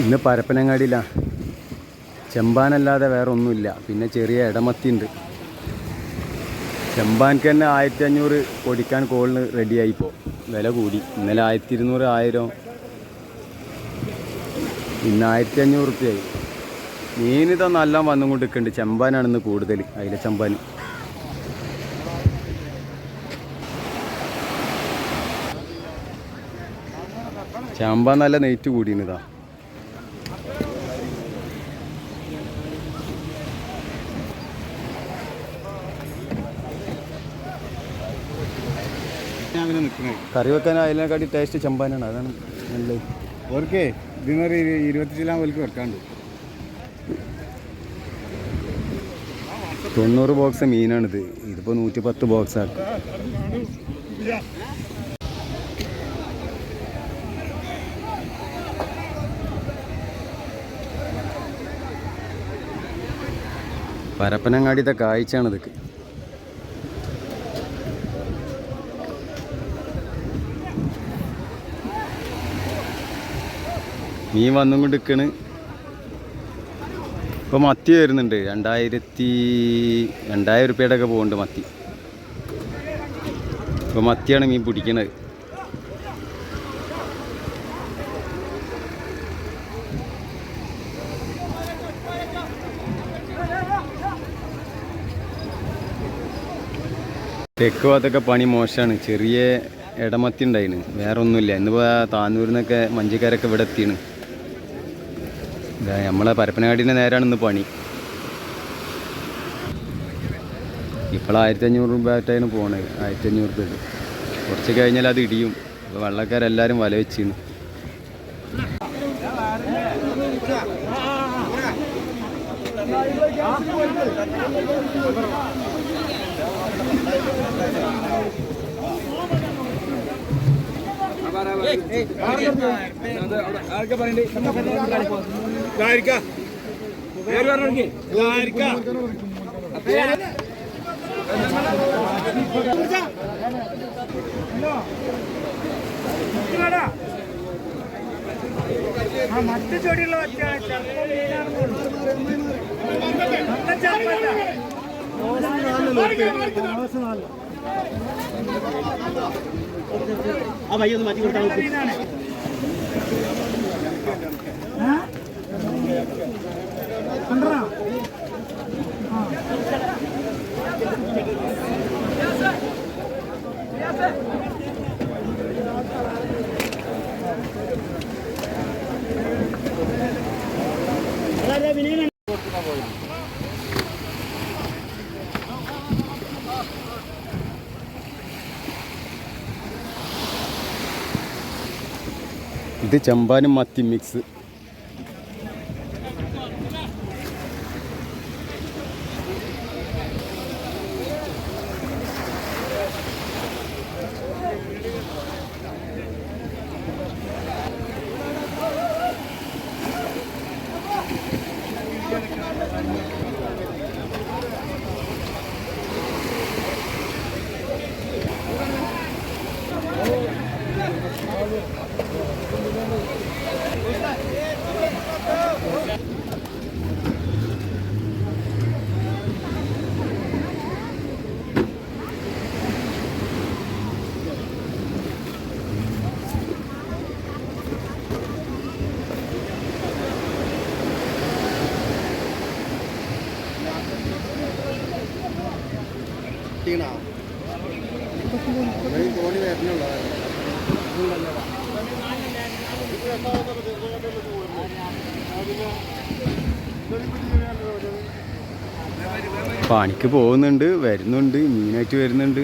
ഇന്ന് പരപ്പനങ്ങാടിയില്ല, ചെമ്പാനല്ലാതെ വേറെ ഒന്നുമില്ല. പിന്നെ ചെറിയ ഇടമത്തി ഉണ്ട്. ചെമ്പാൻക്ക് തന്നെ 1500 പൊടിക്കാൻ കോളിന് റെഡിയായിപ്പോൾ. വില കൂടി. ഇന്നലെ 1200, 1000, ഇന്ന് 1500 റുപ്യയായി. മീനിതാ നല്ല വന്നും കൊണ്ട് നിൽക്കുന്നുണ്ട്. ചെമ്പാനാണ് ഇന്ന് കൂടുതൽ, അതിലെ ചെമ്പാൻ. ചെമ്പാൻ നല്ല നെയ്റ്റ് കൂടിയിതാ. കറി വെക്കാൻ അതിനെക്കാട്ടി ടേസ്റ്റ് ചെമ്പാനാണ്. അതാണ് നല്ലത്. ഓർക്കേ ഇതിനൊരു 20 കിലോ പോലും വെക്കാണ്ട്. 90 ബോക്സ് മീനാണിത്. ഇതിപ്പോൾ 110 ബോക്സ് ആക്കും. പരപ്പനങ്ങാടിത്തെ കാഴ്ചയാണ് ഇതൊക്കെ. മീൻ വന്നും കൊണ്ട് നിൽക്കണ്. ഇപ്പോൾ മത്തി വരുന്നുണ്ട്. 2000 റുപ്യയുടെ ഒക്കെ പോകുന്നുണ്ട് മത്തി. ഇപ്പോൾ മത്തിയാണ് മീൻ പിടിക്കണത്. തെക്ക് ഭാഗത്തൊക്കെ പണി മോശമാണ്. ചെറിയ ഇടമത്തി ഉണ്ടായിന്, വേറെ ഒന്നുമില്ല. ഇന്നിപ്പോൾ താന്നൂരിൽ നിന്നൊക്കെ മഞ്ചക്കാരൊക്കെ ഇവിടെ എത്തിയാണ്. നമ്മളെ പരപ്പനങ്ങാടിൻ്റെ നേരാണ് ഇന്ന് പണി. ഇപ്പോൾ 1500 രൂപ ആയിട്ടാണ് പോണത്. 1500 രൂപ. കുറച്ച് കഴിഞ്ഞാൽ അത് ഇടിയും. അപ്പോൾ വള്ളക്കാരെല്ലാവരും വല വെച്ചിരുന്നു. മറ്റു ചെടിയുള്ള ആ ഭയ്യ ഒന്ന് മാറ്റി കൊടുത്താൽ ഇത് ചെമ്പാനും മത്തി മിക്സ്. തോണി വരണുള്ള പണിക്ക് പോകുന്നുണ്ട്, വരുന്നുണ്ട്, മീനായിട്ട് വരുന്നുണ്ട്.